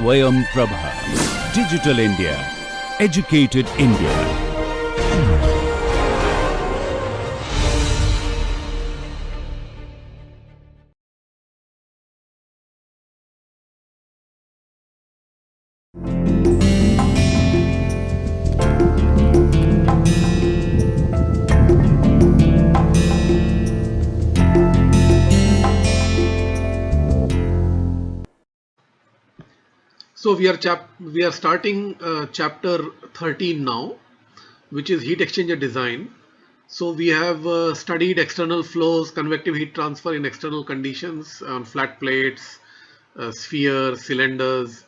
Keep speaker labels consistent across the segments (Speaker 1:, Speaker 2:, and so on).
Speaker 1: SwayamPrabha. Digital India. Educated India.
Speaker 2: So we are starting chapter 13 now, which is heat exchanger design. So we have studied external flows, convective heat transfer in external conditions on flat plates, spheres, cylinders,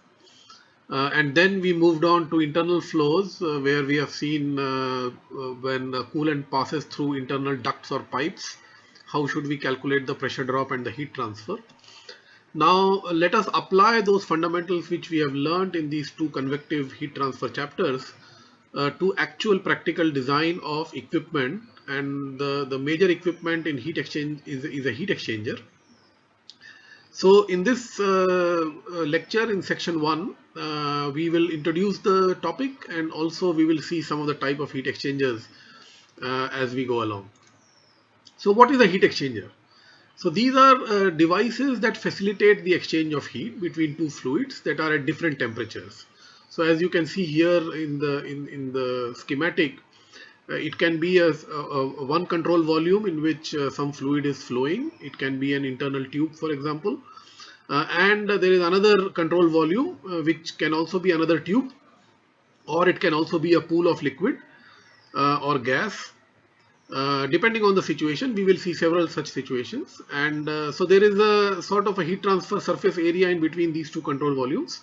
Speaker 2: and then we moved on to internal flows where we have seen when coolant passes through internal ducts or pipes, how should we calculate the pressure drop and the heat transfer. Now let us apply those fundamentals which we have learned in these two convective heat transfer chapters to actual practical design of equipment, and the major equipment in heat exchange is a heat exchanger. So in this lecture in section 1 we will introduce the topic, and also we will see some of the type of heat exchangers as we go along. So what is a heat exchanger? So these are devices that facilitate the exchange of heat between two fluids that are at different temperatures. So as you can see here in the schematic, it can be a one control volume in which some fluid is flowing. It can be an internal tube, for example, and there is another control volume which can also be another tube, or it can also be a pool of liquid or gas. Depending on the situation, we will see several such situations, and so there is a sort of a heat transfer surface area in between these two control volumes,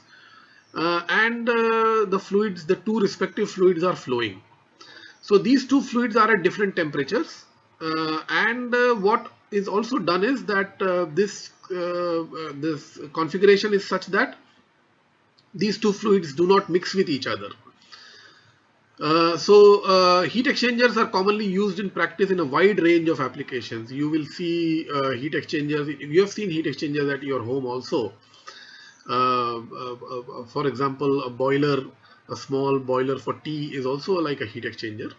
Speaker 2: and the fluids, the two respective fluids are flowing. So these two fluids are at different temperatures, and what is also done is that this configuration is such that these two fluids do not mix with each other. Heat exchangers are commonly used in practice in a wide range of applications. You will see heat exchangers. You have seen heat exchangers at your home also. For example, a small boiler for tea is also like a heat exchanger.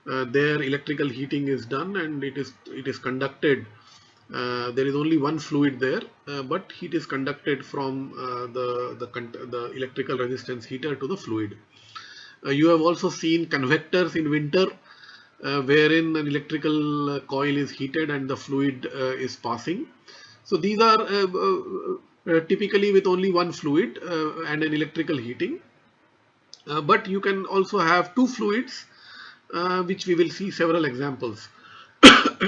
Speaker 2: There electrical heating is done, and it is conducted. There is only one fluid there, but heat is conducted from the electrical resistance heater to the fluid. You have also seen convectors in winter, wherein an electrical coil is heated and the fluid is passing. So these are typically with only one fluid and an electrical heating. But you can also have two fluids, which we will see several examples.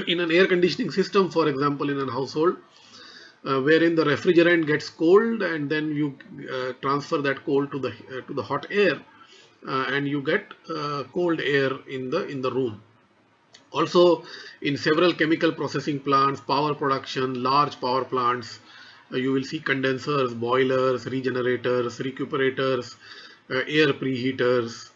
Speaker 2: In an air conditioning system, for example, in a household, wherein the refrigerant gets cold, and then you transfer that cold to the hot air. And you get cold air in the room. Also, in several chemical processing plants, power production, large power plants, you will see condensers, boilers, regenerators, recuperators, air preheaters,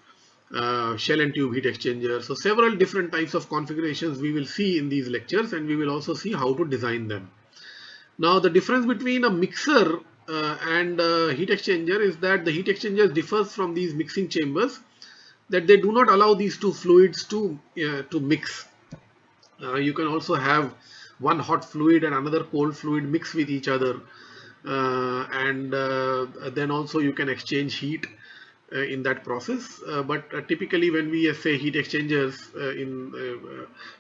Speaker 2: shell and tube heat exchangers. So several different types of configurations we will see in these lectures, and we will also see how to design them. Now the difference between a mixer and heat exchanger is that the heat exchanger differs from these mixing chambers, that they do not allow these two fluids to mix. You can also have one hot fluid and another cold fluid mix with each other, and then also you can exchange heat in that process. But typically when we say heat exchangers,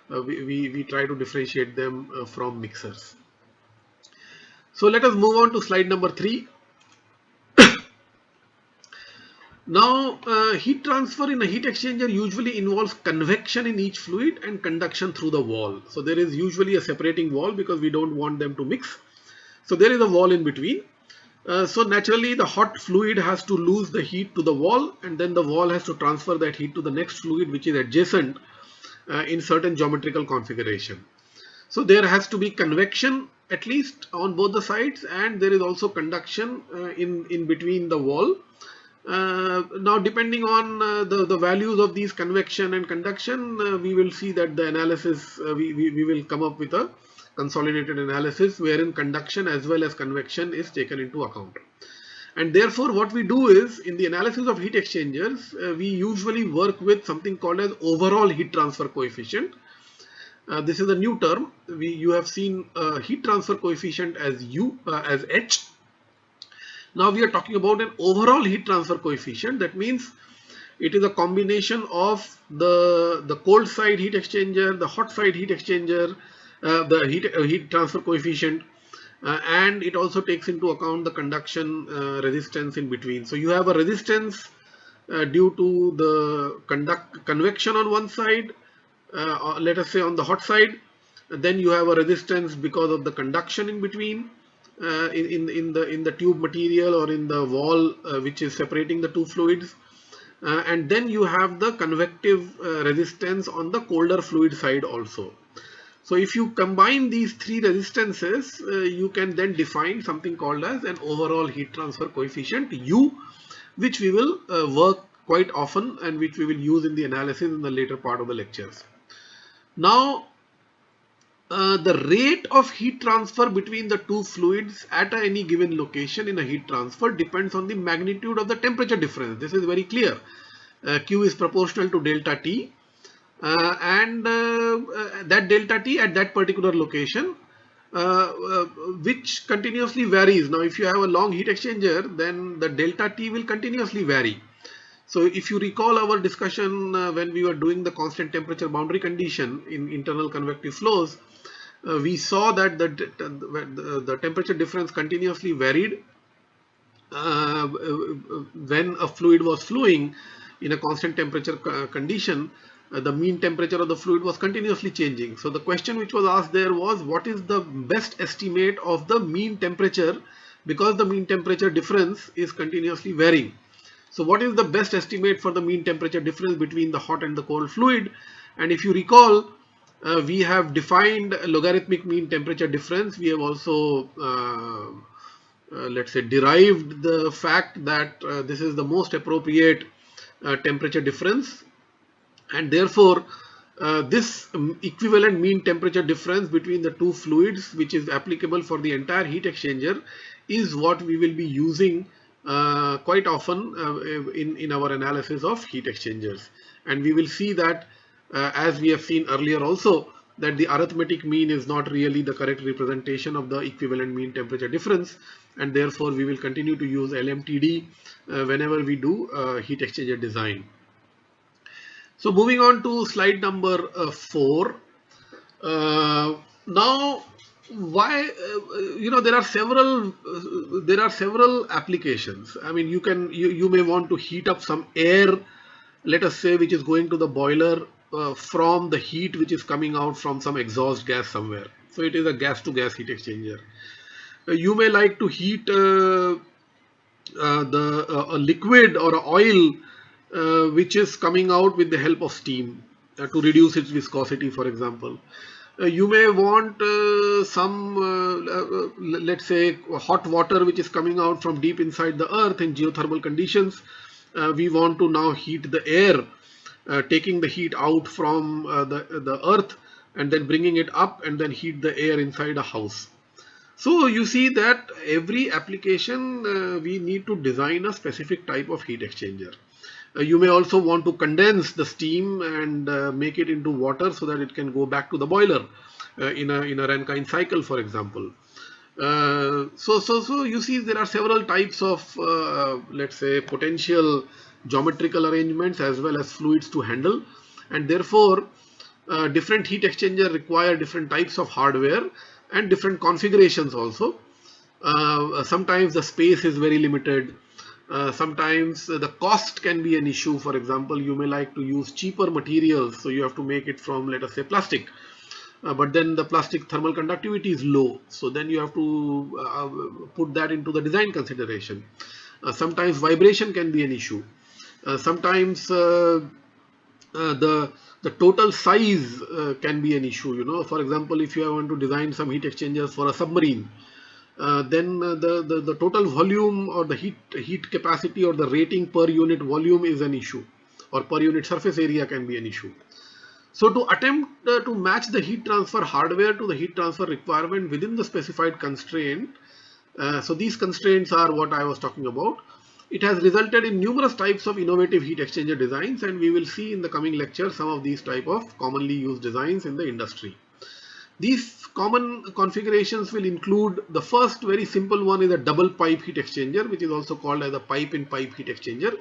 Speaker 2: we try to differentiate them from mixers. So let us move on to slide number 3. Now, heat transfer in a heat exchanger usually involves convection in each fluid and conduction through the wall. So there is usually a separating wall because we don't want them to mix. So there is a wall in between. So naturally the hot fluid has to lose the heat to the wall, and then the wall has to transfer that heat to the next fluid which is adjacent in certain geometrical configuration. So there has to be convection at least on both the sides, and there is also conduction in between the wall. Now depending on the values of these convection and conduction, we will see that the analysis, we will come up with a consolidated analysis wherein conduction as well as convection is taken into account. And therefore what we do is, in the analysis of heat exchangers, we usually work with something called as overall heat transfer coefficient. This is a new term. You have seen heat transfer coefficient as U, as H. Now we are talking about an overall heat transfer coefficient. That means it is a combination of the cold side heat exchanger, the hot side heat exchanger, the heat transfer coefficient, and it also takes into account the conduction resistance in between. So you have a resistance due to the convection on one side, let us say on the hot side. Then you have a resistance because of the conduction in between, in the tube material or in the wall which is separating the two fluids. And then you have the convective resistance on the colder fluid side also. So if you combine these three resistances, you can then define something called as an overall heat transfer coefficient U, which we will work quite often and which we will use in the analysis in the later part of the lectures. Now, the rate of heat transfer between the two fluids at any given location in a heat transfer depends on the magnitude of the temperature difference. This is very clear. Q is proportional to delta T, and that delta T at that particular location, which continuously varies. Now if you have a long heat exchanger, then the delta T will continuously vary. So if you recall our discussion when we were doing the constant temperature boundary condition in internal convective flows, we saw that the temperature difference continuously varied when a fluid was flowing in a constant temperature condition. The mean temperature of the fluid was continuously changing. So the question which was asked there was, what is the best estimate of the mean temperature, because the mean temperature difference is continuously varying. So what is the best estimate for the mean temperature difference between the hot and the cold fluid? And if you recall, we have defined a logarithmic mean temperature difference. We have also let's say derived the fact that this is the most appropriate temperature difference, and therefore this equivalent mean temperature difference between the two fluids, which is applicable for the entire heat exchanger, is what we will be using quite often in our analysis of heat exchangers. And we will see that as we have seen earlier also, that the arithmetic mean is not really the correct representation of the equivalent mean temperature difference, and therefore we will continue to use LMTD whenever we do heat exchanger design. So moving on to slide number 4. Now, why there are several applications. I mean, you may want to heat up some air, let us say, which is going to the boiler from the heat which is coming out from some exhaust gas somewhere. So it is a gas to gas heat exchanger. You may like to heat a liquid or a oil which is coming out with the help of steam to reduce its viscosity, for example. You may want some let's say hot water which is coming out from deep inside the earth in geothermal conditions. We want to now heat the air, taking the heat out from the earth and then bringing it up and then heat the air inside a house. So you see that every application we need to design a specific type of heat exchanger. You may also want to condense the steam and make it into water so that it can go back to the boiler in a Rankine cycle, for example. So you see there are several types of let's say potential geometrical arrangements as well as fluids to handle, and therefore different heat exchanger require different types of hardware and different configurations also. Sometimes the space is very limited. Sometimes the cost can be an issue. For example, you may like to use cheaper materials, so you have to make it from, let us say, plastic. But then the plastic thermal conductivity is low, so then you have to put that into the design consideration. Sometimes vibration can be an issue. Sometimes the total size can be an issue. For example, if you want to design some heat exchangers for a submarine, then the total volume or the heat capacity or the rating per unit volume is an issue, or per unit surface area can be an issue. So to attempt to match the heat transfer hardware to the heat transfer requirement within the specified constraint, So these constraints are what I was talking about. It has resulted in numerous types of innovative heat exchanger designs, and we will see in the coming lecture some of these type of commonly used designs in the industry. These common configurations will include, the first very simple one is a double pipe heat exchanger, which is also called as a pipe in pipe heat exchanger.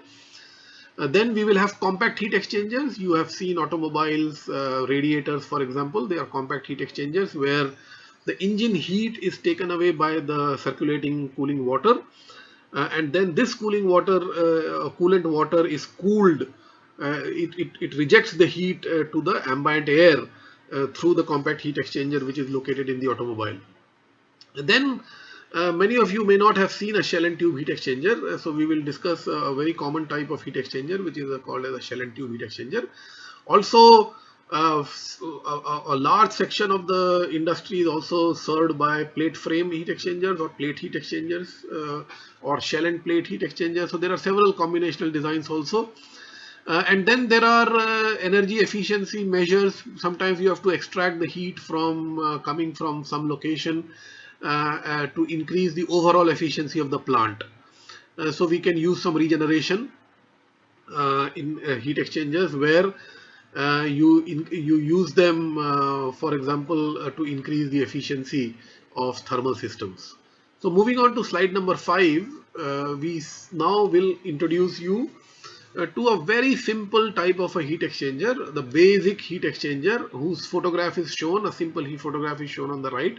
Speaker 2: Then we will have compact heat exchangers. You have seen automobiles, radiators, for example, they are compact heat exchangers where the engine heat is taken away by the circulating cooling water, and then this cooling water, coolant water is cooled. It rejects the heat to the ambient air through the compact heat exchanger, which is located in the automobile. Then many of you may not have seen a shell and tube heat exchanger, so we will discuss a very common type of heat exchanger, which is called as a shell and tube heat exchanger. Also, a large section of the industry is also served by plate frame heat exchangers or plate heat exchangers or shell and plate heat exchangers. So there are several combinational designs also. And then there are energy efficiency measures. Sometimes you have to extract the heat from coming from some location to increase the overall efficiency of the plant. So we can use some regeneration in heat exchangers where you use them, for example, to increase the efficiency of thermal systems. So moving on to slide number 5, we now will introduce you to a very simple type of a heat exchanger, the basic heat exchanger, whose photograph is shown, a simple heat photograph is shown on the right,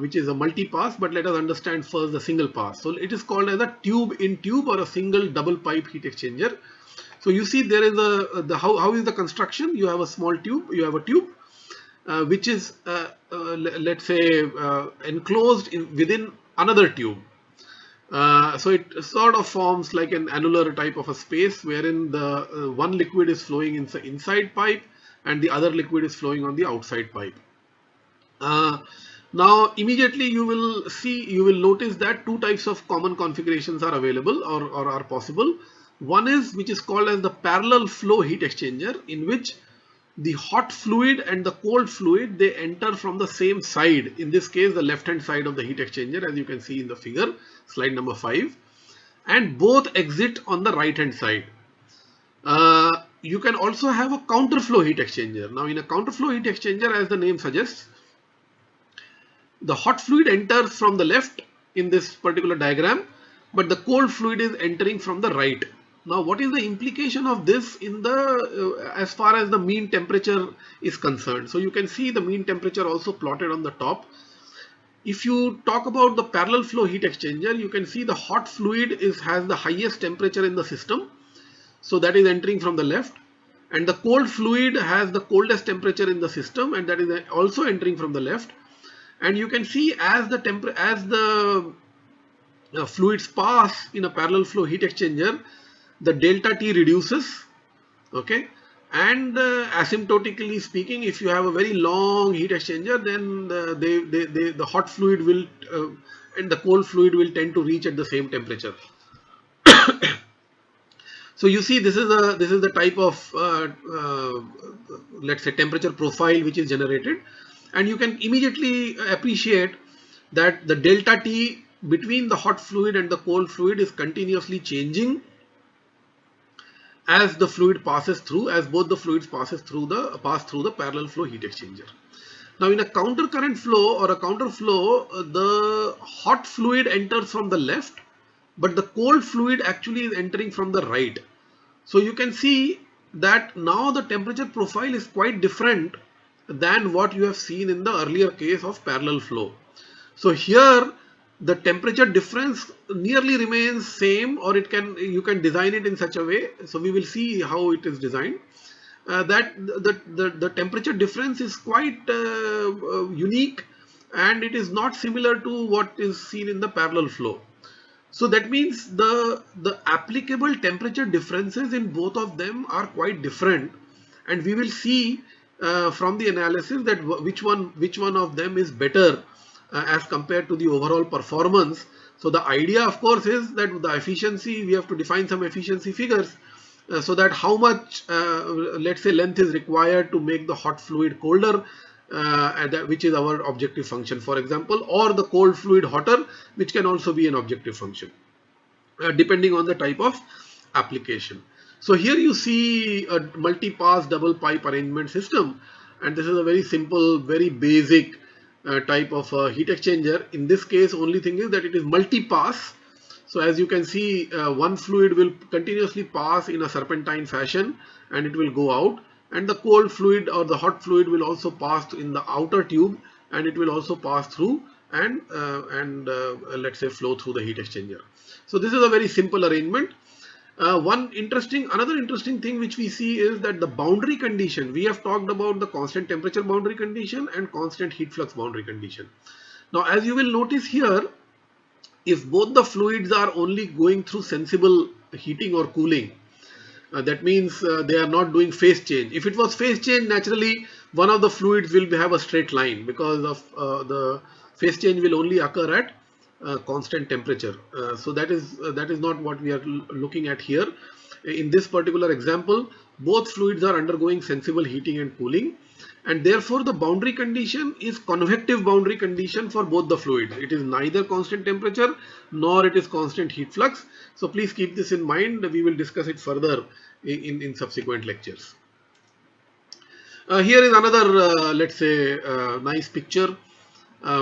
Speaker 2: which is a multi-pass, but let us understand first the single pass. So it is called as a tube in tube or a single double pipe heat exchanger. So you see there is how is the construction? You have a small tube, you have a tube which is let's say enclosed within another tube. So it sort of forms like an annular type of a space wherein the one liquid is flowing in the inside pipe and the other liquid is flowing on the outside pipe. Now immediately you will notice that two types of common configurations are available or are possible. One is which is called as the parallel flow heat exchanger, in which the hot fluid and the cold fluid, they enter from the same side. In this case, the left hand side of the heat exchanger, as you can see in the figure, slide number 5, and both exit on the right hand side. You can also have a counterflow heat exchanger. Now in a counterflow heat exchanger, as the name suggests, the hot fluid enters from the left in this particular diagram, but the cold fluid is entering from the right. Now what is the implication of this in the as far as the mean temperature is concerned? So you can see the mean temperature also plotted on the top. If you talk about the parallel flow heat exchanger, you can see the hot fluid has the highest temperature in the system, so that is entering from the left, and the cold fluid has the coldest temperature in the system, and that is also entering from the left. And you can see as the fluids pass in a parallel flow heat exchanger, the delta T reduces, okay, and asymptotically speaking, if you have a very long heat exchanger, then the hot fluid will and the cold fluid will tend to reach at the same temperature. So you see this is the type of let's say temperature profile which is generated, and you can immediately appreciate that the delta T between the hot fluid and the cold fluid is continuously changing as the fluid passes through, as both the fluids pass through the parallel flow heat exchanger. Now in a counter current flow or a counter flow, the hot fluid enters from the left, but the cold fluid actually is entering from the right. So you can see that now the temperature profile is quite different than what you have seen in the earlier case of parallel flow. So here the temperature difference nearly remains same, or you can design it in such a way. So we will see how it is designed. That the temperature difference is quite unique, and it is not similar to what is seen in the parallel flow. So that means the applicable temperature differences in both of them are quite different, and we will see from the analysis that which one of them is better as compared to the overall performance. So the idea of course is that the efficiency, we have to define some efficiency figures so that how much let's say length is required to make the hot fluid colder, which is our objective function, for example, or the cold fluid hotter, which can also be an objective function, depending on the type of application. So here you see a multi-pass double pipe arrangement system, and this is a very simple, very basic type of heat exchanger. In this case, only thing is that it is multi-pass. So as you can see, one fluid will continuously pass in a serpentine fashion and it will go out, and the cold fluid or the hot fluid will also pass in the outer tube, and it will also pass through and let's say flow through the heat exchanger. So this is a very simple arrangement. Another interesting thing which we see is that the boundary condition, we have talked about the constant temperature boundary condition and constant heat flux boundary condition. Now as you will notice here, if both the fluids are only going through sensible heating or cooling, that means they are not doing phase change. If it was phase change, naturally one of the fluids will have a straight line, because of the phase change will only occur at constant temperature. So that is not what we are looking at here. In this particular example, both fluids are undergoing sensible heating and cooling, and therefore the boundary condition is convective boundary condition for both the fluids. It is neither constant temperature nor it is constant heat flux. So please keep this in mind. We will discuss it further in subsequent lectures. Here is another let's say nice picture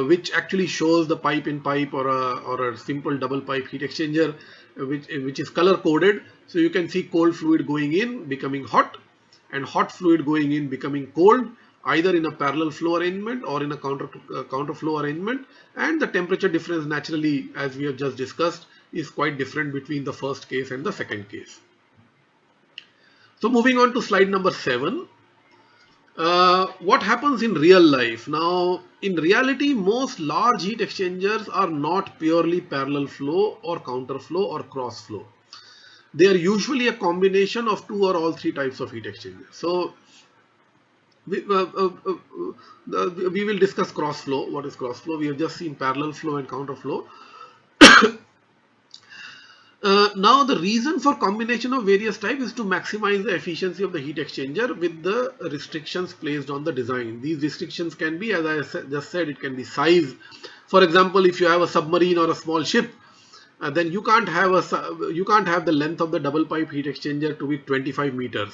Speaker 2: which actually shows the pipe in pipe or a simple double pipe heat exchanger, which is color coded. So you can see cold fluid going in becoming hot and hot fluid going in becoming cold, either in a parallel flow arrangement or in a counter flow arrangement, and the temperature difference naturally, as we have just discussed, is quite different between the first case and the second case. So moving on to slide number 7. What happens in real life? Now, in reality, most large heat exchangers are not purely parallel flow or counter flow or cross flow. They are usually a combination of 2 or all 3 types of heat exchangers. So we will discuss cross flow. What is cross flow? We have just seen parallel flow and counter flow. Now the reason for combination of various types is to maximize the efficiency of the heat exchanger with the restrictions placed on the design. These restrictions can be, as I just said, it can be size. For example, if you have a submarine or a small ship, then you can't have the length of the double pipe heat exchanger to be 25 meters.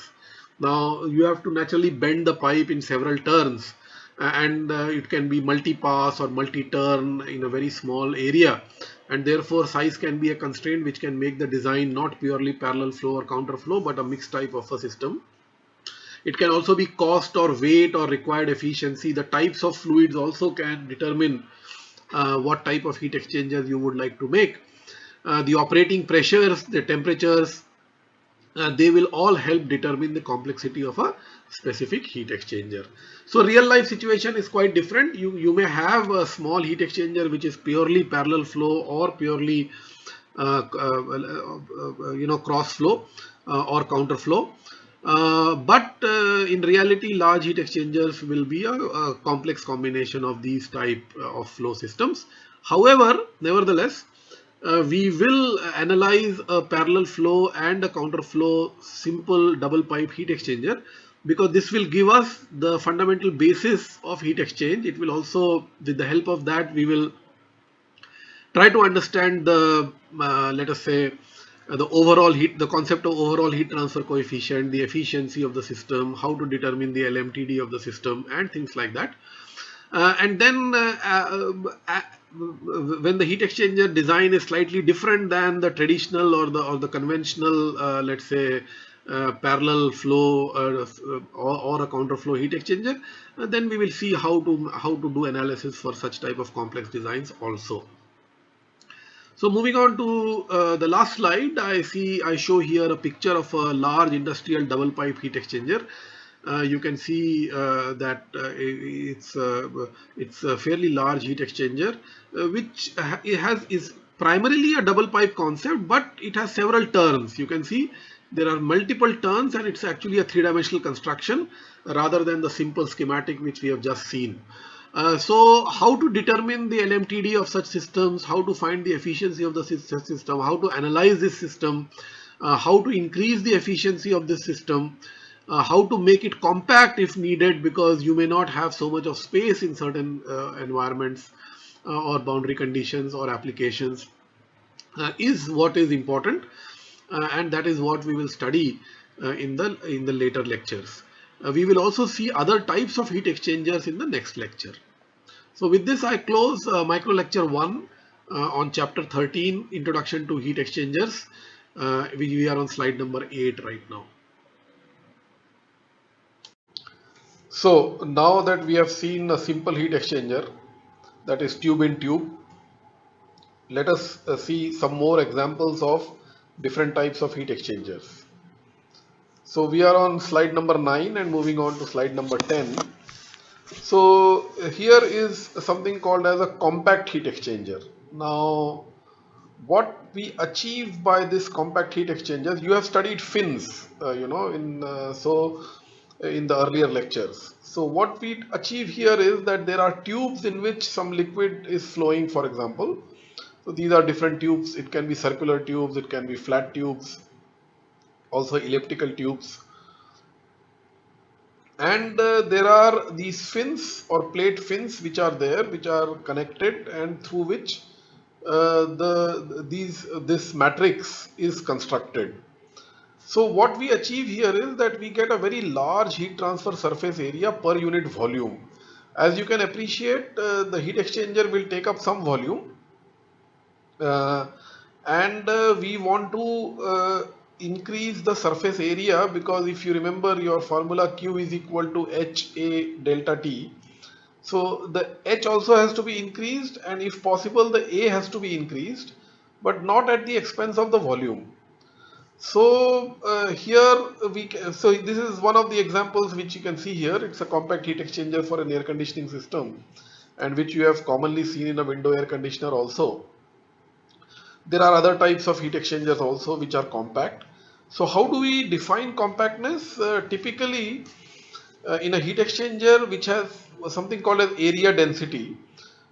Speaker 2: Now you have to naturally bend the pipe in several turns, and it can be multi-pass or multi-turn in a very small area, and therefore size can be a constraint which can make the design not purely parallel flow or counter flow, but a mixed type of a system. It can also be cost or weight or required efficiency. The types of fluids also can determine what type of heat exchangers you would like to make. The operating pressures, the temperatures, they will all help determine the complexity of a specific heat exchanger. So real life situation is quite different. You may have a small heat exchanger which is purely parallel flow or purely cross flow or counter flow. But in reality, large heat exchangers will be a complex combination of these type of flow systems. However, nevertheless, we will analyze a parallel flow and a counter flow simple double pipe heat exchanger, because this will give us the fundamental basis of heat exchange. It will also, with the help of that, we will try to understand the let us say the overall heat, the concept of overall heat transfer coefficient, the efficiency of the system, how to determine the LMTD of the system, and things like that. And then when the heat exchanger design is slightly different than the traditional or the conventional let's say parallel flow or a counter flow heat exchanger, then we will see how to do analysis for such type of complex designs also. So moving on to the last slide, I show here a picture of a large industrial double pipe heat exchanger. You can see that it's a fairly large heat exchanger, which is primarily a double pipe concept, but it has several turns. You can see there are multiple turns, and it's actually a 3-dimensional construction rather than the simple schematic which we have just seen. So how to determine the LMTD of such systems, how to find the efficiency of the system, how to analyze this system, how to increase the efficiency of this system, how to make it compact if needed, because you may not have so much of space in certain environments or boundary conditions or applications, is what is important, and that is what we will study in the later lectures. We will also see other types of heat exchangers in the next lecture. So with this I close micro lecture 1 on chapter 13, Introduction to Heat Exchangers. We are on slide number 8 right now. So now that we have seen a simple heat exchanger, that is tube in tube, let us see some more examples of different types of heat exchangers. So we are on slide number 9 and moving on to slide number 10. So here is something called as a compact heat exchanger. Now what we achieve by this compact heat exchangers, you have studied fins, in the earlier lectures. So what we achieve here is that there are tubes in which some liquid is flowing, for example. So these are different tubes. It can be circular tubes, it can be flat tubes, also elliptical tubes. And there are these fins or plate fins which are there, which are connected, and through which this matrix is constructed. So what we achieve here is that we get a very large heat transfer surface area per unit volume. As you can appreciate, the heat exchanger will take up some volume, and we want to increase the surface area, because if you remember your formula, Q is equal to HA delta T. So the H also has to be increased, and if possible the A has to be increased, but not at the expense of the volume. So so this is one of the examples which you can see here. It's a compact heat exchanger for an air conditioning system, and which you have commonly seen in a window air conditioner also. There are other types of heat exchangers also which are compact. So how do we define compactness? Typically in a heat exchanger which has something called as area density.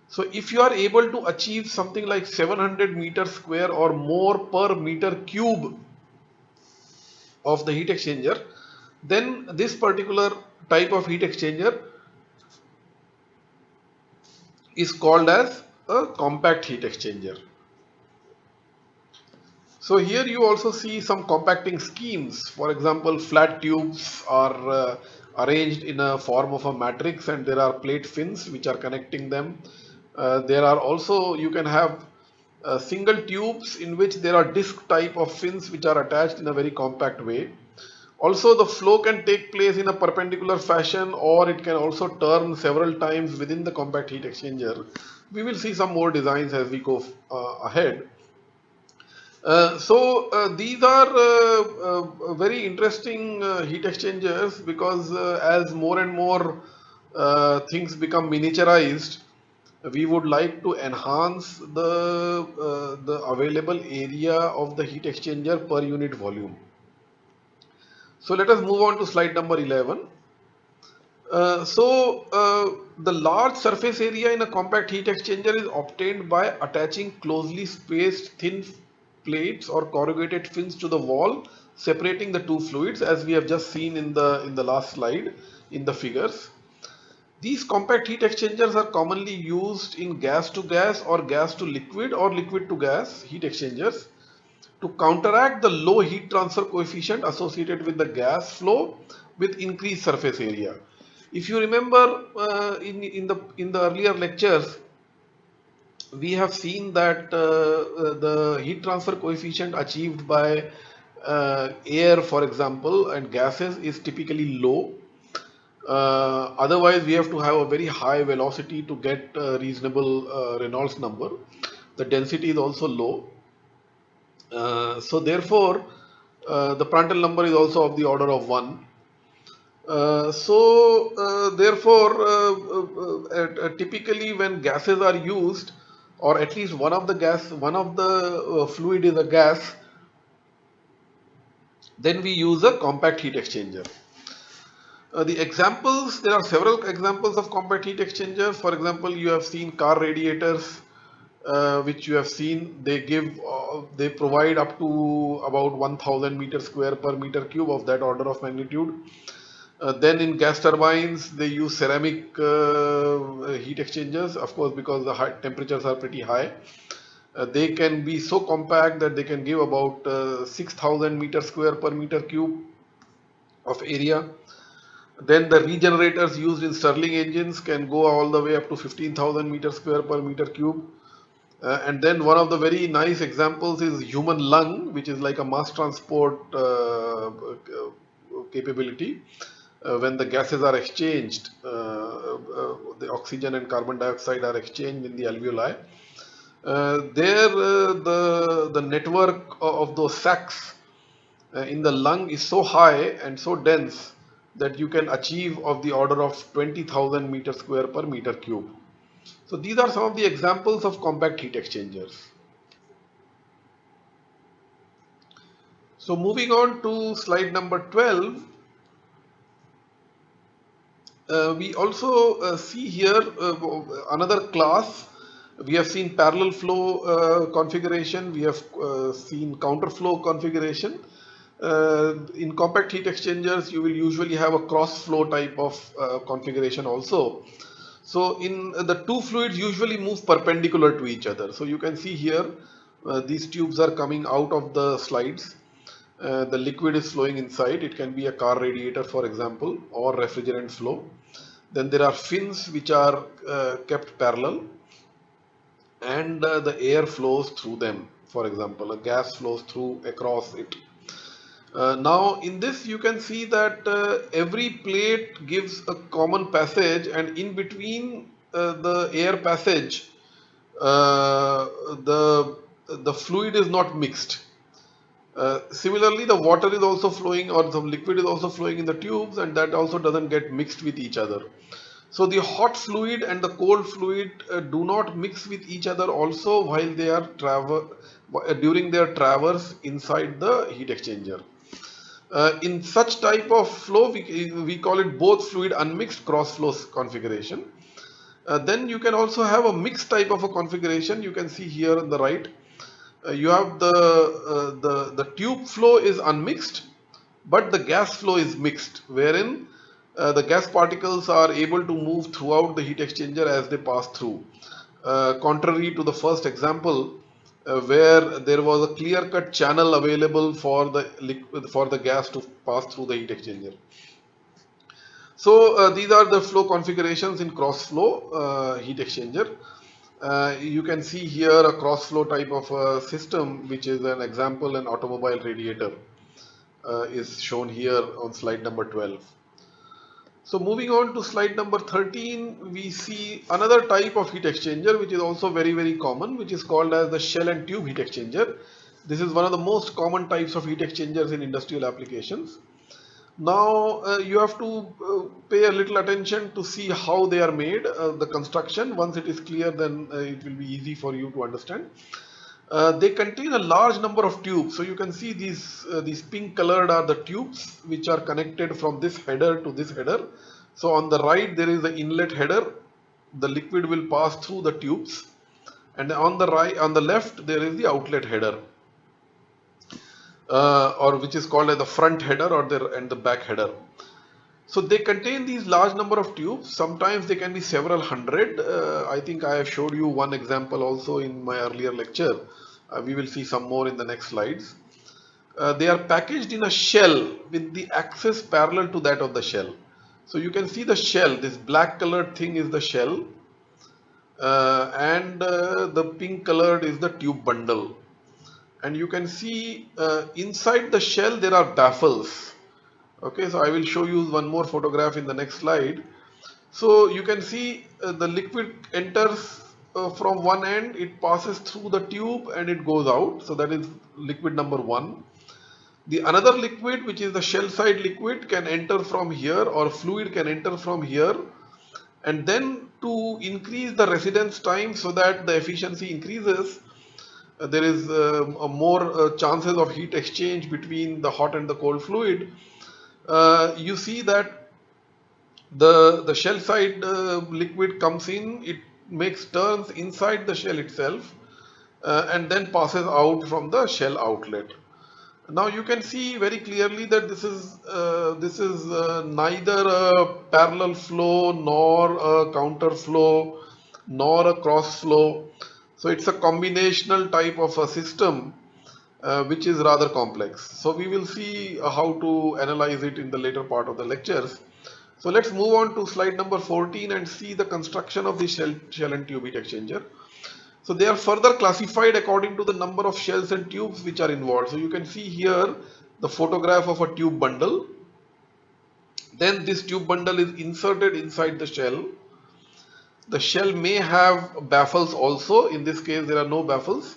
Speaker 2: So if you are able to achieve something like 700 meters square or more per meter cube of the heat exchanger, then this particular type of heat exchanger is called as a compact heat exchanger. So here you also see some compacting schemes. For example, flat tubes are arranged in a form of a matrix, and there are plate fins which are connecting them. There are also, you can have single tubes in which there are disc type of fins which are attached in a very compact way. Also, the flow can take place in a perpendicular fashion, or it can also turn several times within the compact heat exchanger. We will see some more designs as we go ahead. These are very interesting heat exchangers, because as more and more things become miniaturized, we would like to enhance the available area of the heat exchanger per unit volume. So let us move on to slide number 11. The large surface area in a compact heat exchanger is obtained by attaching closely spaced thin plates or corrugated fins to the wall, separating the two fluids, as we have just seen in the last slide in the figures. These compact heat exchangers are commonly used in gas to gas or gas to liquid or liquid to gas heat exchangers to counteract the low heat transfer coefficient associated with the gas flow with increased surface area. If you remember in the earlier lectures, we have seen that the heat transfer coefficient achieved by air, for example, and gases is typically low. Otherwise, we have to have a very high velocity to get a reasonable Reynolds number. The density is also low. So therefore, the Prandtl number is also of the order of 1. Typically when gases are used, or at least one of the fluid is a gas, then we use a compact heat exchanger. There are several examples of compact heat exchangers. For example, you have seen car radiators which you have seen, they provide up to about 1000 meter square per meter cube, of that order of magnitude. Then in gas turbines, they use ceramic heat exchangers, of course, because the temperatures are pretty high. They can be so compact that they can give about 6000 meter square per meter cube of area. Then the regenerators used in Stirling engines can go all the way up to 15,000 meter square per meter cube. And then one of the very nice examples is human lung, which is like a mass transport capability. When the gases are exchanged, the oxygen and carbon dioxide are exchanged in the alveoli. The network of those sacs in the lung is so high and so dense that you can achieve of the order of 20,000 meter square per meter cube. So these are some of the examples of compact heat exchangers. So moving on to slide number 12, we also see here another class. We have seen parallel flow configuration, we have seen counterflow configuration. In compact heat exchangers, you will usually have a cross flow type of configuration also. So in the two fluids usually move perpendicular to each other. So you can see here these tubes are coming out of the slides. The liquid is flowing inside. It can be a car radiator, for example, or refrigerant flow. Then there are fins which are kept parallel, and the air flows through them. For example, a gas flows through across it. Now in this you can see that every plate gives a common passage, and in between the air passage the fluid is not mixed. Similarly, the water is also flowing, or the liquid is also flowing in the tubes, and that also doesn't get mixed with each other. So the hot fluid and the cold fluid do not mix with each other also while they are during their traverse inside the heat exchanger. In such type of flow, we call it both fluid unmixed cross flow configuration. Then you can also have a mixed type of a configuration. You can see here on the right. You have the tube flow is unmixed, but the gas flow is mixed, wherein the gas particles are able to move throughout the heat exchanger as they pass through. Contrary to the first example, where there was a clear-cut channel available for the gas to pass through the heat exchanger. So these are the flow configurations in cross flow heat exchanger. You can see here a cross flow type of a system, which is an example, an automobile radiator is shown here on slide number 12. So moving on to slide number 13, we see another type of heat exchanger which is also very common, which is called as the shell and tube heat exchanger. This is one of the most common types of heat exchangers in industrial applications. Now you have to pay a little attention to see how they are made, the construction. Once it is clear, then it will be easy for you to understand. They contain a large number of tubes. So you can see these pink colored are the tubes which are connected from this header to this header. So on the right there is the inlet header. The liquid will pass through the tubes, and on the left there is the outlet header, or which is called as the front header and the back header. So they contain these large number of tubes. Sometimes they can be several hundred. I think I have showed you one example also in my earlier lecture. We will see some more in the next slides. They are packaged in a shell with the axis parallel to that of the shell. So you can see the shell, this black colored thing is the shell, and the pink colored is the tube bundle. And you can see inside the shell there are baffles. Okay, so I will show you one more photograph in the next slide. So you can see the liquid enters from one end, it passes through the tube and it goes out. So that is liquid number 1. The another liquid, which is the shell side liquid, can enter from here, or fluid can enter from here. And then to increase the residence time so that the efficiency increases, there is more chances of heat exchange between the hot and the cold fluid. You see that the shell side liquid comes in, it
Speaker 3: makes turns inside the shell itself and then passes out from the shell outlet. Now you can see very clearly that this is neither a parallel flow nor a counter flow nor a cross flow. So it's a combinational type of a system which is rather complex. So we will see how to analyze it in the later part of the lectures. So let's move on to slide number 14 and see the construction of the shell and tube heat exchanger. So they are further classified according to the number of shells and tubes which are involved. So you can see here the photograph of a tube bundle. Then this tube bundle is inserted inside the shell. The shell may have baffles also. In this case, there are no baffles.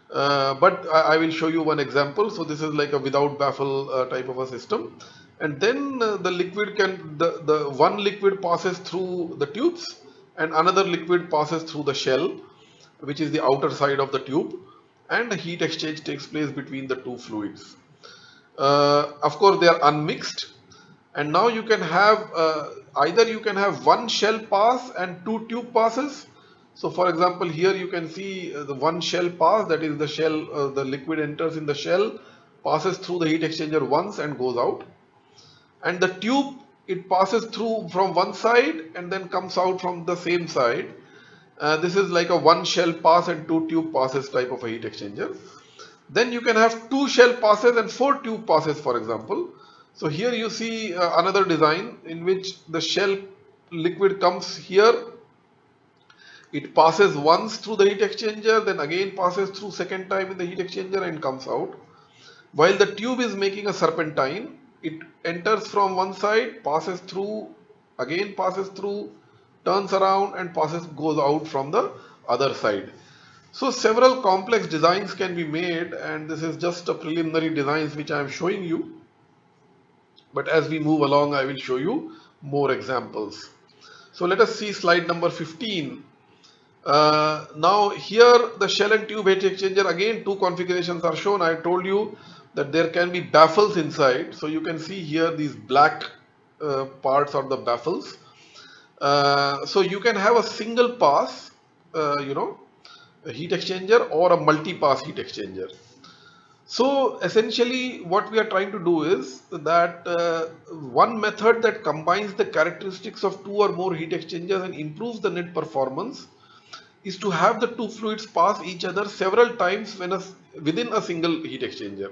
Speaker 3: But I will show you one example. So this is like a without baffle type of a system. And then the liquid the one liquid passes through the tubes and another liquid passes through the shell, which is the outer side of the tube, and a heat exchange takes place between the two fluids. Of course, they are unmixed, and now you can have either you can have one shell pass and two tube passes. So for example, here you can see the one shell pass, that is the shell, the liquid enters in the shell, passes through the heat exchanger once and goes out. And the tube, it passes through from one side and then comes out from the same side. This is like a one shell pass and two tube passes type of a heat exchanger. Then you can have two shell passes and four tube passes, for example. So here you see another design in which the shell liquid comes here. It passes once through the heat exchanger, then again passes through second time in the heat exchanger and comes out. While the tube is making a serpentine, it enters from one side, passes through, again passes through, turns around and goes out from the other side. So several complex designs can be made, and this is just a preliminary designs which I am showing you. But as we move along, I will show you more examples. So let us see slide number 15. Now here the shell and tube heat exchanger, again two configurations are shown. I told you that there can be baffles inside. So you can see here these black parts are the baffles. So you can have a single pass, heat exchanger or a multi-pass heat exchanger. So essentially what we are trying to do is that one method that combines the characteristics of two or more heat exchangers and improves the net performance is to have the two fluids pass each other several times within a single heat exchanger.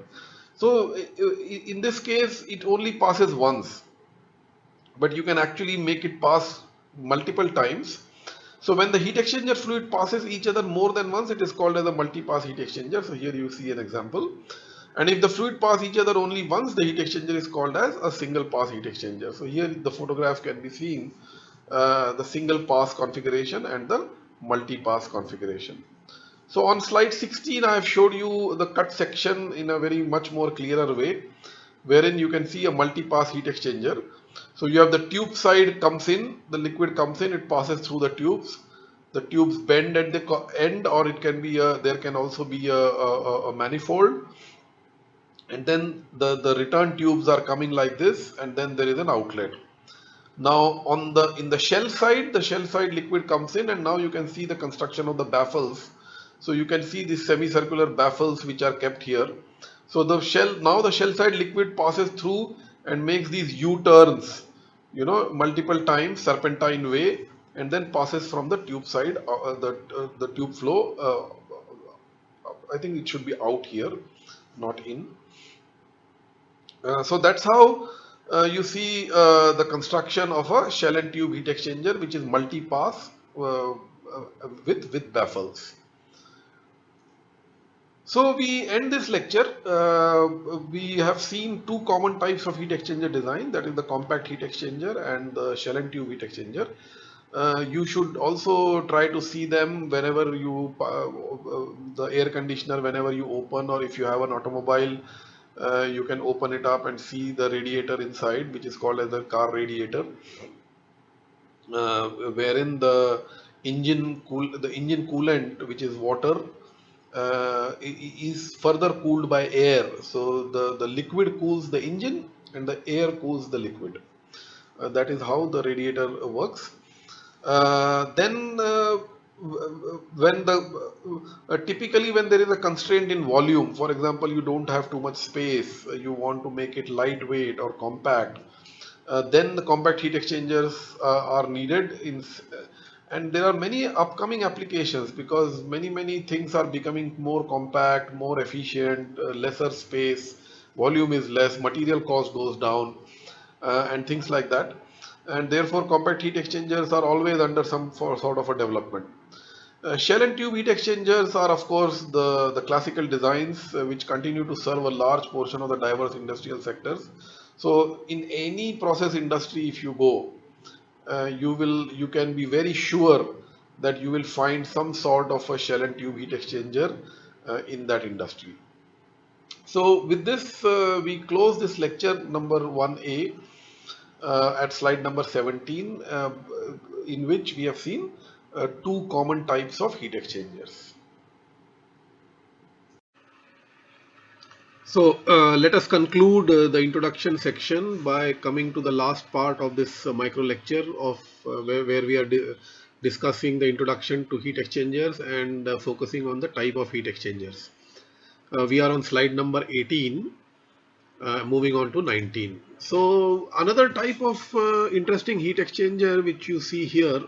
Speaker 3: So in this case, it only passes once, but you can actually make it pass multiple times. So when the heat exchanger fluid passes each other more than once, it is called as a multi-pass heat exchanger. So here you see an example. And if the fluid pass each other only once, the heat exchanger is called as a single pass heat exchanger. So here the photograph can be seen, the single pass configuration and the multi-pass configuration. So on slide 16, I have showed you the cut section in a very much more clearer way, wherein you can see a multi-pass heat exchanger. So you have the tube side comes in, the liquid comes in, it passes through the tubes. The tubes bend at the end, or it can be there can also be a manifold. And then the return tubes are coming like this, and then there is an outlet. Now in the shell side liquid comes in, and now you can see the construction of the baffles. So you can see these semicircular baffles which are kept here. So the shell side liquid passes through and makes these U-turns, multiple times serpentine way, and then passes from the tube side, the tube flow. I think it should be out here, not in. So that's how you see the construction of a shell and tube heat exchanger, which is multi-pass with baffles. So we end this lecture. We have seen two common types of heat exchanger design, that is the compact heat exchanger and the shell and tube heat exchanger. You should also try to see them whenever you, the air conditioner, whenever you open, or if you have an automobile, you can open it up and see the radiator inside, which is called as the car radiator, wherein the engine coolant, which is water, is further cooled by air. So the liquid cools the engine and the air cools the liquid. That is how the radiator works. Then when the typically when there is a constraint in volume, for example, you don't have too much space, you want to make it lightweight or compact, then the compact heat exchangers are needed and there are many upcoming applications because many things are becoming more compact, more efficient, lesser space, volume is less, material cost goes down, and things like that, and therefore compact heat exchangers are always under some sort of a development. Shell and tube heat exchangers are of course the classical designs which continue to serve a large portion of the diverse industrial sectors. So in any process industry if you go, you can be very sure that you will find some sort of a shell and tube heat exchanger in that industry. So with this we close this lecture number 1A at slide number 17, in which we have seen two common types of heat exchangers.
Speaker 2: So let us conclude the introduction section by coming to the last part of this micro lecture of where we are discussing the introduction to heat exchangers and focusing on the type of heat exchangers. We are on slide number 18, moving on to 19. So another type of interesting heat exchanger which you see here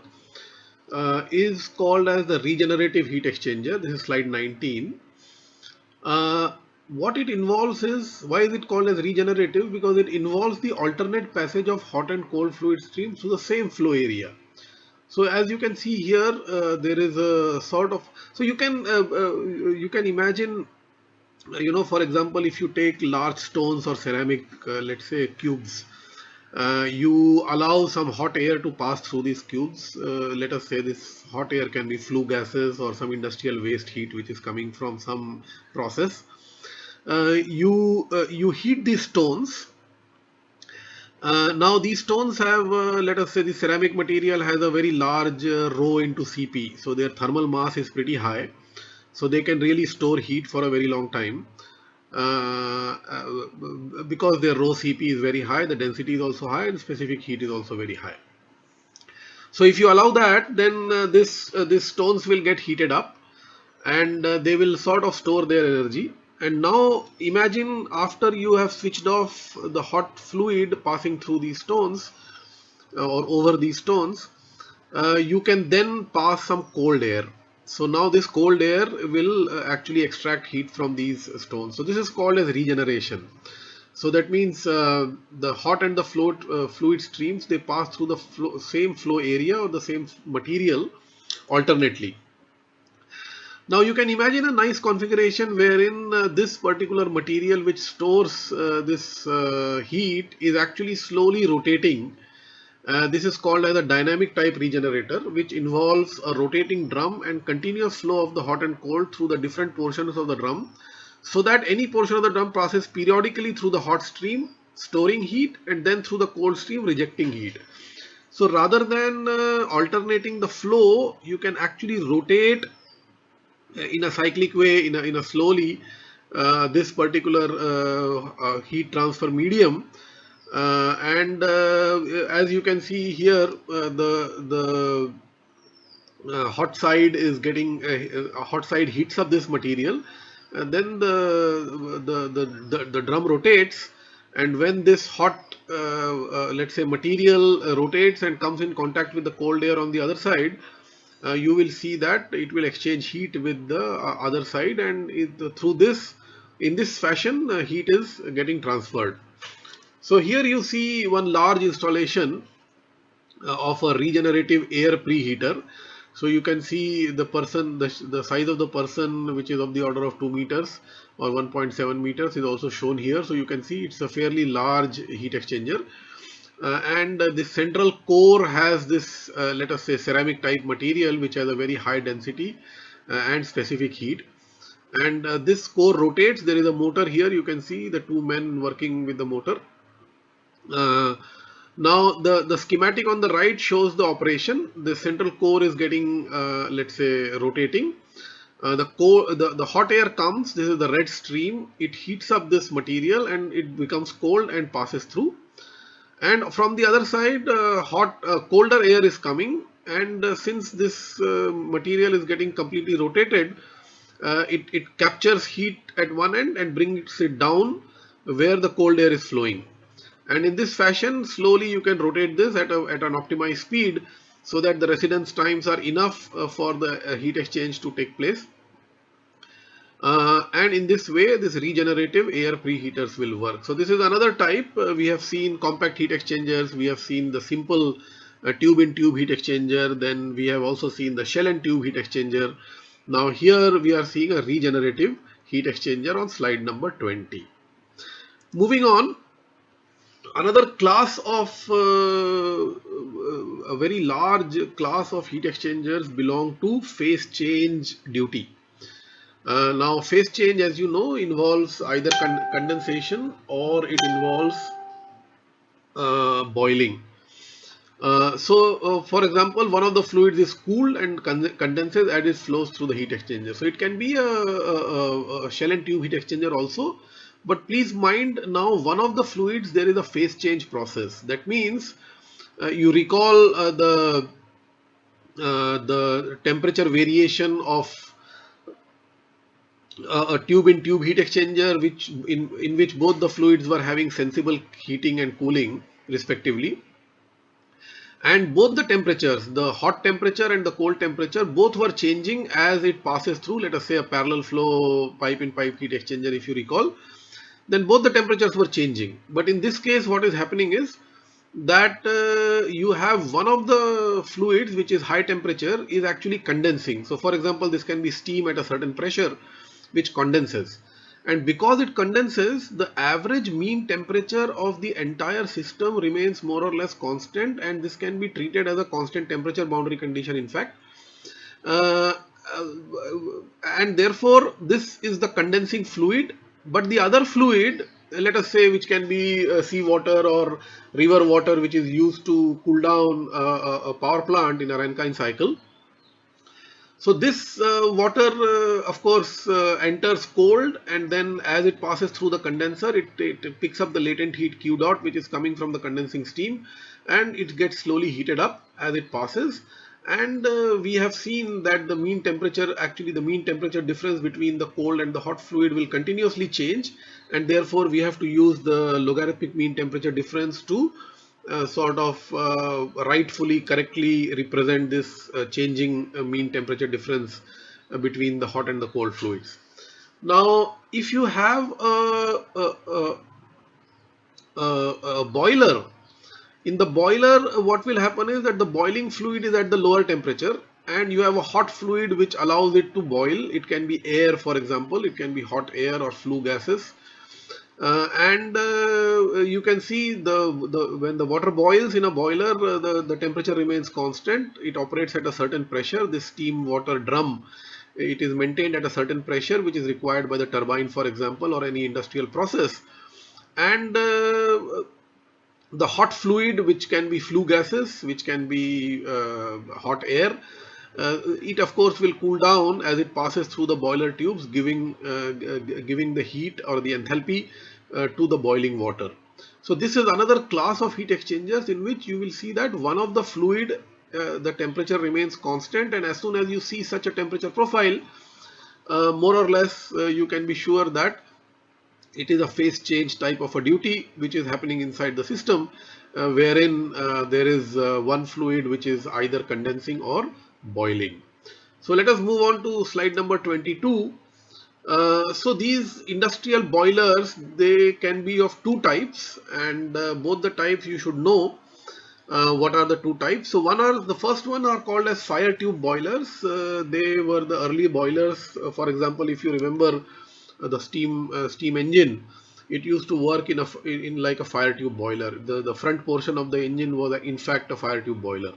Speaker 2: is called as the regenerative heat exchanger. This is slide 19. What it involves is, why is it called as regenerative? Because it involves the alternate passage of hot and cold fluid streams through the same flow area. So as you can see here, there is a sort of, so you can imagine, for example, if you take large stones or ceramic, let's say cubes, you allow some hot air to pass through these cubes. Let us say this hot air can be flue gases or some industrial waste heat which is coming from some process. You heat these stones. Now these stones have, let us say the ceramic material has a very large rho into Cp, so their thermal mass is pretty high, so they can really store heat for a very long time. Because their rho Cp is very high, the density is also high and specific heat is also very high. So if you allow that, then these stones will get heated up and they will sort of store their energy. And now imagine after you have switched off the hot fluid passing through these stones or over these stones, you can then pass some cold air. So now this cold air will actually extract heat from these stones. So this is called as regeneration. So that means the hot and the fluid streams, they pass through the same flow area or the same material alternately. Now you can imagine a nice configuration wherein this particular material which stores this heat is actually slowly rotating. This is called as a dynamic type regenerator, which involves a rotating drum and continuous flow of the hot and cold through the different portions of the drum, so that any portion of the drum passes periodically through the hot stream storing heat and then through the cold stream rejecting heat. So rather than alternating the flow, you can actually rotate in a cyclic way, in a slowly, this particular heat transfer medium. And as you can see here, the hot side is getting hot side heats up this material, and then the drum rotates, and when this hot let's say material rotates and comes in contact with the cold air on the other side, you will see that it will exchange heat with the other side, and through this, in this fashion, heat is getting transferred. So here you see one large installation of a regenerative air preheater. So you can see the person, the size of the person, which is of the order of 2 meters or 1.7 meters, is also shown here. So you can see it's a fairly large heat exchanger. And the central core has this, let us say, ceramic type material which has a very high density and specific heat. And this core rotates. There is a motor here. You can see the two men working with the motor. Now the schematic on the right shows the operation. The central core is getting, let's say, rotating. The hot air comes. This is the red stream. It heats up this material and it becomes cold and passes through. And from the other side, colder air is coming, and since this material is getting completely rotated, it captures heat at one end and brings it down where the cold air is flowing. And in this fashion, slowly you can rotate this at an optimized speed so that the residence times are enough for the heat exchange to take place. And in this way, this regenerative air preheaters will work. So this is another type. We have seen compact heat exchangers. We have seen the simple tube-in-tube heat exchanger. Then we have also seen the shell and tube heat exchanger. Now here we are seeing a regenerative heat exchanger on slide number 20. Moving on, another class of a very large class of heat exchangers belong to phase change duty. Now phase change, as you know, involves either condensation or it involves boiling. For example, one of the fluids is cooled and condenses as it flows through the heat exchanger. So it can be a shell and tube heat exchanger also. But please mind, now one of the fluids, there is a phase change process. That means you recall the temperature variation of a tube-in-tube heat exchanger, in which both the fluids were having sensible heating and cooling respectively. And both the temperatures, the hot temperature and the cold temperature, both were changing as it passes through, let us say, a parallel flow pipe-in-pipe heat exchanger, if you recall. Then both the temperatures were changing. But in this case, what is happening is that you have one of the fluids, which is high temperature, is actually condensing. So for example, this can be steam at a certain pressure, which condenses. And because it condenses, the average mean temperature of the entire system remains more or less constant, and this can be treated as a constant temperature boundary condition, in fact. And therefore, this is the condensing fluid. But the other fluid, let us say, which can be seawater or river water, which is used to cool down a power plant in a Rankine cycle. So this water, of course, enters cold, and then as it passes through the condenser, it picks up the latent heat Q dot, which is coming from the condensing steam, and it gets slowly heated up as it passes. And we have seen that the mean temperature, actually the mean temperature difference between the cold and the hot fluid will continuously change, and therefore we have to use the logarithmic mean temperature difference to rightfully, correctly represent this changing mean temperature difference between the hot and the cold fluids. Now, if you have a boiler, in the boiler, what will happen is that the boiling fluid is at the lower temperature, and you have a hot fluid which allows it to boil. It can be air, for example, it can be hot air or flue gases. You can see when the water boils in a boiler, the temperature remains constant. It operates at a certain pressure. This steam water drum, it is maintained at a certain pressure which is required by the turbine, for example, or any industrial process. And the hot fluid, which can be flue gases, which can be hot air, it of course will cool down as it passes through the boiler tubes, giving the heat or the enthalpy to the boiling water. So this is another class of heat exchangers in which you will see that one of the fluid, the temperature remains constant, and as soon as you see such a temperature profile, more or less you can be sure that it is a phase change type of a duty which is happening inside the system, wherein there is one fluid which is either condensing or boiling. So let us move on to slide number 22. So these industrial boilers, they can be of two types, and both the types you should know. What are the two types? So the first one are called as fire tube boilers. They were the early boilers. For example, if you remember the steam engine, it used to work in like a fire tube boiler. The front portion of the engine was in fact a fire tube boiler.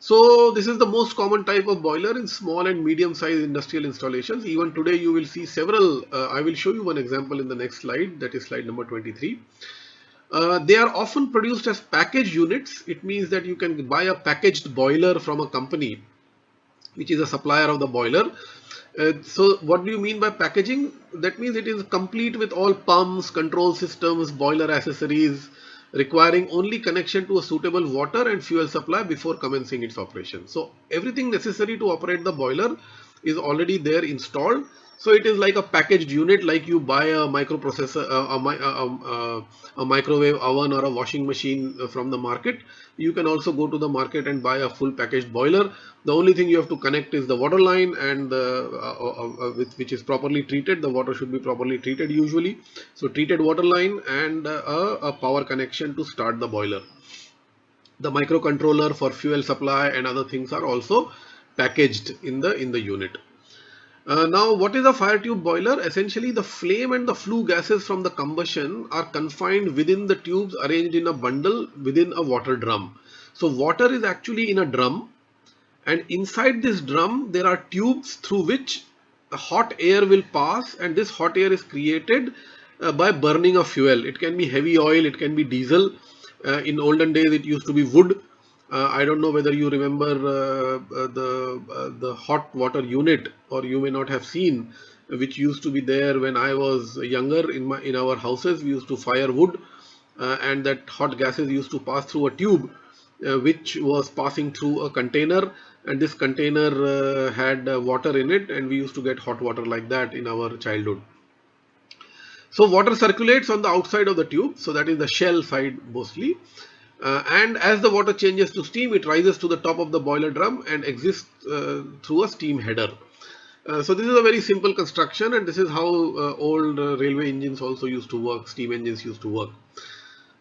Speaker 2: So this is the most common type of boiler in small and medium sized industrial installations. Even today you will see several. I will show you one example in the next slide, that is slide number 23. They are often produced as packaged units. It means that you can buy a packaged boiler from a company which is a supplier of the boiler. So what do you mean by packaging? That means it is complete with all pumps, control systems, boiler accessories, requiring only connection to a suitable water and fuel supply before commencing its operation. So everything necessary to operate the boiler is already there installed. So it is like a packaged unit, like you buy a microprocessor, a microwave oven or a washing machine from the market. You can also go to the market and buy a full packaged boiler. The only thing you have to connect is the water line, and which is properly treated. The water should be properly treated usually. So treated water line and a power connection to start the boiler. The microcontroller for fuel supply and other things are also packaged in the unit. Now, what is a fire tube boiler? Essentially, the flame and the flue gases from the combustion are confined within the tubes arranged in a bundle within a water drum. So water is actually in a drum, and inside this drum there are tubes through which hot air will pass, and this hot air is created by burning of fuel. It can be heavy oil, it can be diesel. In olden days it used to be wood. I don't know whether you remember the hot water unit, or you may not have seen, which used to be there when I was younger. In our houses we used to fire wood, and that hot gases used to pass through a tube which was passing through a container, and this container had water in it, and we used to get hot water like that in our childhood. So water circulates on the outside of the tube, so that is the shell side mostly. And as the water changes to steam, it rises to the top of the boiler drum and exits through a steam header. So this is a very simple construction, and this is how old railway engines also used to work, steam engines used to work.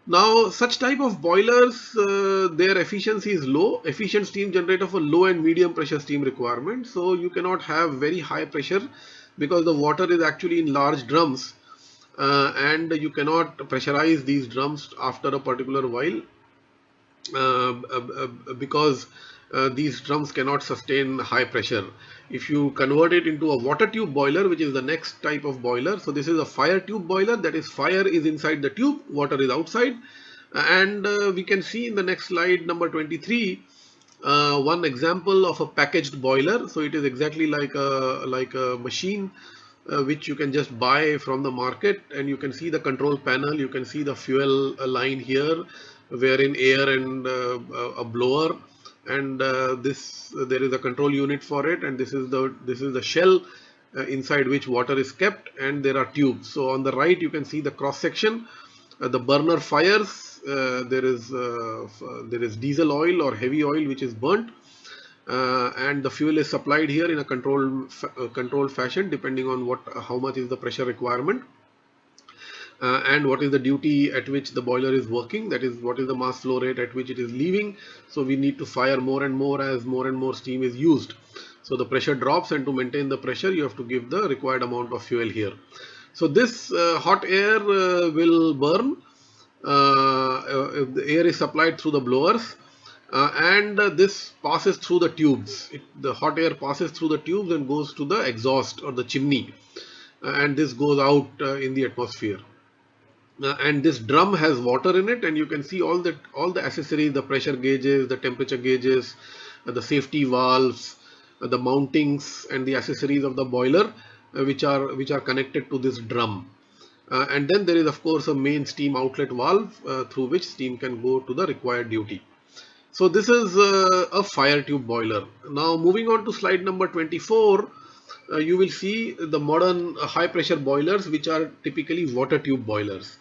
Speaker 2: Now, such type of boilers, their efficiency is low. Efficient steam generator for low and medium pressure steam requirement. So you cannot have very high pressure because the water is actually in large drums, and you cannot pressurize these drums after a particular while. Because these drums cannot sustain high pressure. If you convert it into a water tube boiler, which is the next type of boiler, so this is a fire tube boiler, that is, fire is inside the tube, water is outside. And we can see in the next slide, number 23, one example of a packaged boiler. So it is exactly like a machine which you can just buy from the market, and you can see the control panel, you can see the fuel line here, wherein air and a blower, and there is a control unit for it, and this is the shell inside which water is kept, and there are tubes. So on the right you can see the cross section. The burner fires, there is diesel oil or heavy oil which is burnt, and the fuel is supplied here in a controlled fashion, depending on how much is the pressure requirement. And what is the duty at which the boiler is working, that is, what is the mass flow rate at which it is leaving. So we need to fire more and more as more and more steam is used. So the pressure drops, and to maintain the pressure you have to give the required amount of fuel here. So this hot air will burn. The air is supplied through the blowers, and this passes through the tubes. The hot air passes through the tubes and goes to the exhaust or the chimney, and this goes out in the atmosphere. And this drum has water in it, and you can see all the accessories, the pressure gauges, the temperature gauges, the safety valves, the mountings, and the accessories of the boiler, which are connected to this drum. And then there is of course a main steam outlet valve through which steam can go to the required duty. So this is a fire tube boiler. Now moving on to slide number 24, you will see the modern high pressure boilers, which are typically water tube boilers.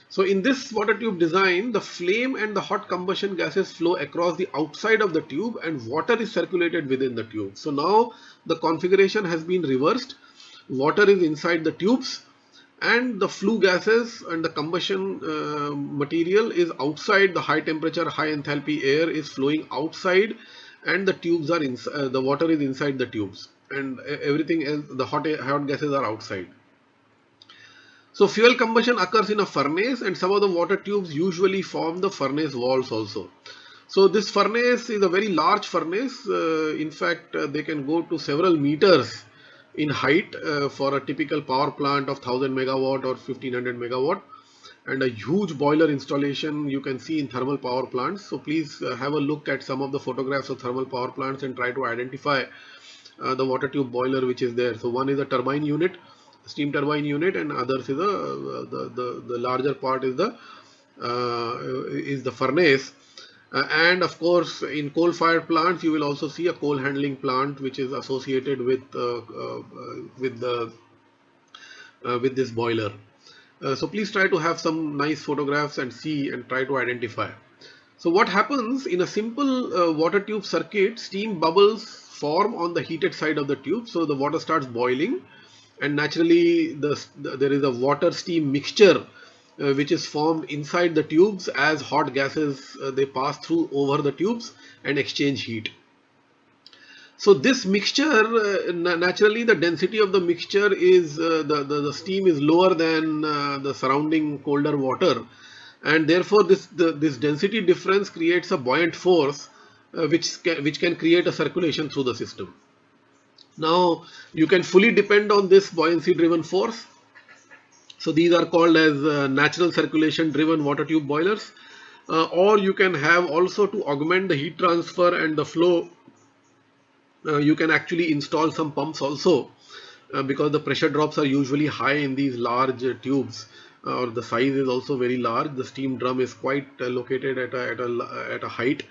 Speaker 2: So in this water tube design, the flame and the hot combustion gases flow across the outside of the tube, and water is circulated within the tube. So now the configuration has been reversed. Water is inside the tubes, and the flue gases and the combustion material is outside. The high temperature, high enthalpy air is flowing outside, and the tubes are the water is inside the tubes, and everything else, the hot gases are outside. So fuel combustion occurs in a furnace, and some of the water tubes usually form the furnace walls also. So this furnace is a very large furnace. In fact, they can go to several meters in height for a typical power plant of 1000 megawatt or 1500 megawatt, and a huge boiler installation you can see in thermal power plants. So please have a look at some of the photographs of thermal power plants and try to identify the water tube boiler which is there. So one is a turbine unit, steam turbine unit, and others is the larger part is the is the furnace. And of course, in coal-fired plants, you will also see a coal handling plant, which is associated with the with this boiler. So please try to have some nice photographs and see and try to identify. So what happens in a simple water tube circuit, steam bubbles form on the heated side of the tube. So the water starts boiling, and naturally there is a water steam mixture which is formed inside the tubes as hot gases they pass through over the tubes and exchange heat. So this mixture, naturally the density of the mixture is, the steam is lower than the surrounding colder water, and therefore this density difference creates a buoyant force which can create a circulation through the system. Now you can fully depend on this buoyancy driven force. So these are called as natural circulation driven water tube boilers, or you can have also, to augment the heat transfer and the flow, you can actually install some pumps also, because the pressure drops are usually high in these large tubes, or the size is also very large. The steam drum is quite located at a height,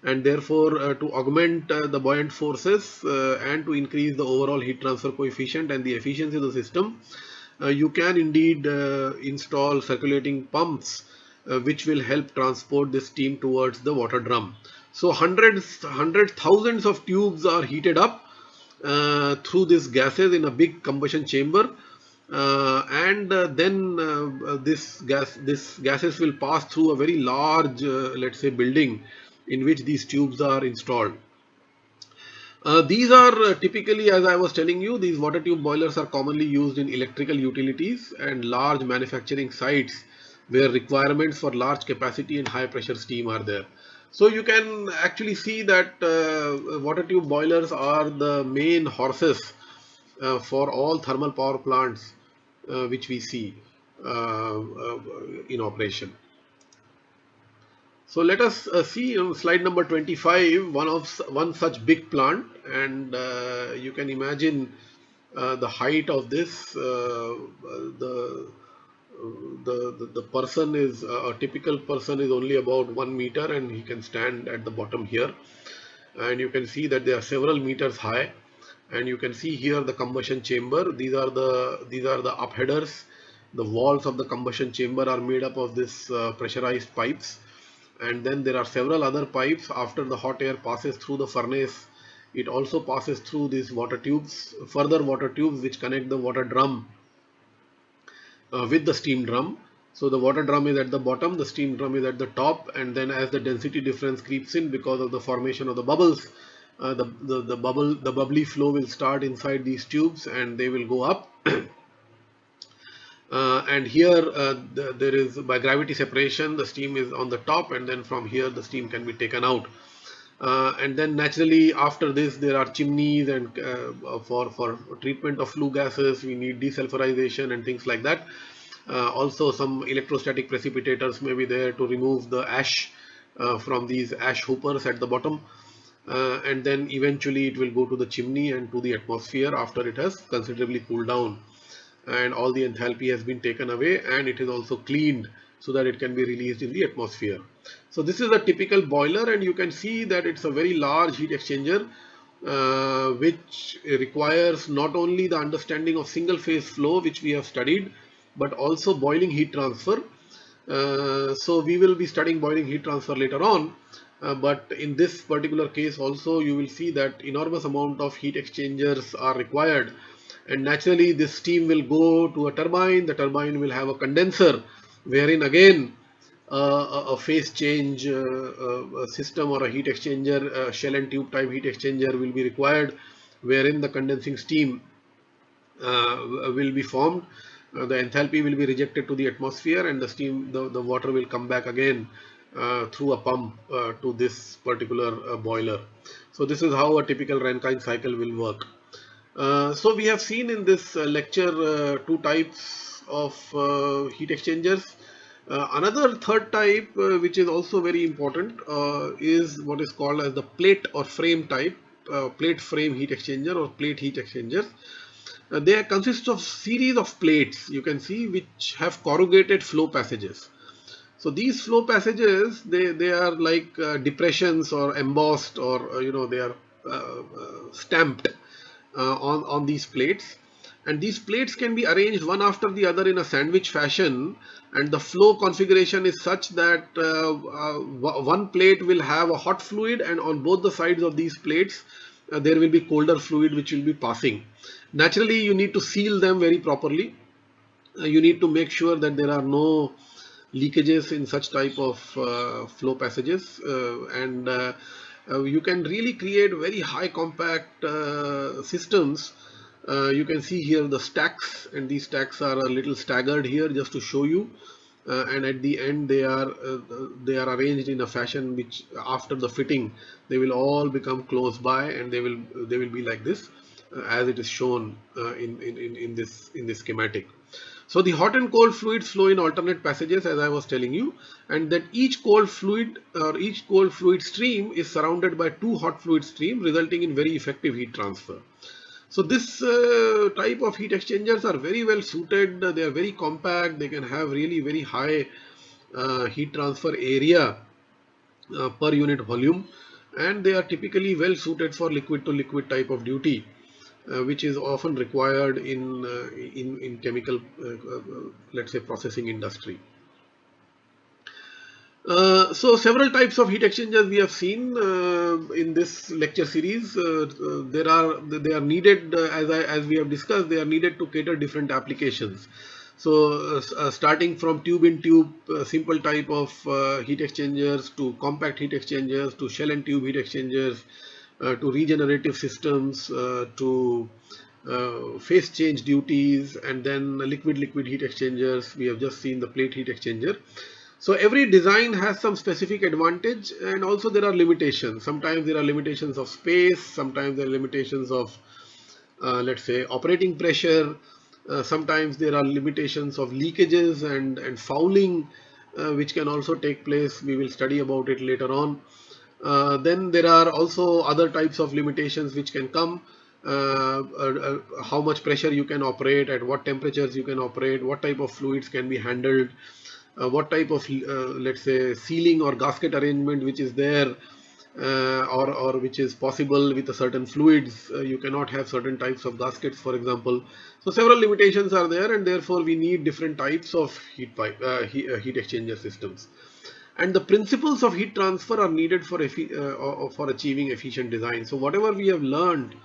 Speaker 2: and therefore to augment the buoyant forces and to increase the overall heat transfer coefficient and the efficiency of the system, you can indeed install circulating pumps which will help transport this steam towards the water drum. So thousands of tubes are heated up through these gases in a big combustion chamber, and then this gases will pass through a very large, let's say, building in which these tubes are installed. These are typically, as I was telling you, these water tube boilers are commonly used in electrical utilities and large manufacturing sites where requirements for large capacity and high pressure steam are there. So you can actually see that water tube boilers are the main horses for all thermal power plants which we see in operation. So let us see slide number 25, one such big plant, and you can imagine the height of this. The person is, a typical person is only about 1 meter, and he can stand at the bottom here, and you can see that they are several meters high, and you can see here the combustion chamber. These are the up headers. The walls of the combustion chamber are made up of this pressurized pipes, and then there are several other pipes. After the hot air passes through the furnace, it also passes through these water tubes, further water tubes which connect the water drum with the steam drum. So the water drum is at the bottom, the steam drum is at the top, and then as the density difference creeps in because of the formation of the bubbles, the bubbly flow will start inside these tubes and they will go up. And here there is, by gravity separation, the steam is on the top, and then from here the steam can be taken out. And then naturally after this there are chimneys, and for treatment of flue gases we need desulfurization and things like that. Also some electrostatic precipitators may be there to remove the ash from these ash hoopers at the bottom. And then eventually it will go to the chimney and to the atmosphere after it has considerably cooled down and all the enthalpy has been taken away, and it is also cleaned so that it can be released in the atmosphere. So this is a typical boiler, and you can see that it's a very large heat exchanger which requires not only the understanding of single phase flow, which we have studied, but also boiling heat transfer. So we will be studying boiling heat transfer later on, but in this particular case also you will see that enormous amount of heat exchangers are required, and naturally this steam will go to a turbine. The turbine will have a condenser wherein again a phase change system or a heat exchanger, shell and tube type heat exchanger will be required, wherein the condensing steam will be formed. The enthalpy will be rejected to the atmosphere, and the steam, the water will come back again through a pump to this particular boiler. So this is how a typical Rankine cycle will work. So we have seen in this lecture two types of heat exchangers. Another third type which is also very important is what is called as the plate or frame type, plate frame heat exchanger or plate heat exchangers. They consist of series of plates, you can see, which have corrugated flow passages. So these flow passages, they are like depressions or embossed, or they are stamped on these plates, and these plates can be arranged one after the other in a sandwich fashion, and the flow configuration is such that one plate will have a hot fluid, and on both the sides of these plates there will be colder fluid which will be passing. Naturally, you need to seal them very properly. You need to make sure that there are no leakages in such type of flow passages, and you can really create very high compact systems. You can see here the stacks, and these stacks are a little staggered here just to show you, and at the end they are arranged in a fashion which after the fitting they will all become close by, and they will be like this, as it is shown in this schematic. So the hot and cold fluids flow in alternate passages, as I was telling you, and that each cold fluid stream is surrounded by two hot fluid streams, resulting in very effective heat transfer. So this type of heat exchangers are very well suited. They are very compact. They can have really very high heat transfer area per unit volume, and they are typically well suited for liquid to liquid type of duty, which is often required in chemical, let's say, processing industry. So several types of heat exchangers we have seen in this lecture series. They are needed, as we have discussed, they are needed to cater different applications. So starting from tube in tube, simple type of heat exchangers, to compact heat exchangers, to shell and tube heat exchangers, to regenerative systems, to phase change duties, and then liquid heat exchangers. We have just seen the plate heat exchanger. So every design has some specific advantage, and also there are limitations. Sometimes there are limitations of space, sometimes there are limitations of let's say operating pressure, sometimes there are limitations of leakages and fouling, which can also take place. We will study about it later on. Then there are also other types of limitations which can come. How much pressure you can operate, at what temperatures you can operate, what type of fluids can be handled, what type of let's say sealing or gasket arrangement which is there, or which is possible with a certain fluids. You cannot have certain types of gaskets, for example. So several limitations are there, and therefore we need different types of heat exchanger systems. And the principles of heat transfer are needed for achieving efficient design. So whatever we have learned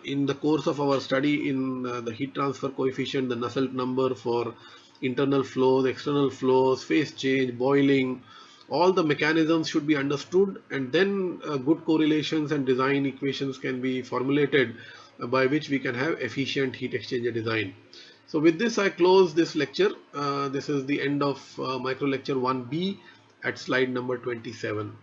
Speaker 2: in the course of our study in the heat transfer coefficient, the Nusselt number for internal flows, external flows, phase change, boiling, all the mechanisms should be understood, and then good correlations and design equations can be formulated by which we can have efficient heat exchanger design. So with this I close this lecture. This is the end of micro lecture 1B at slide number 27.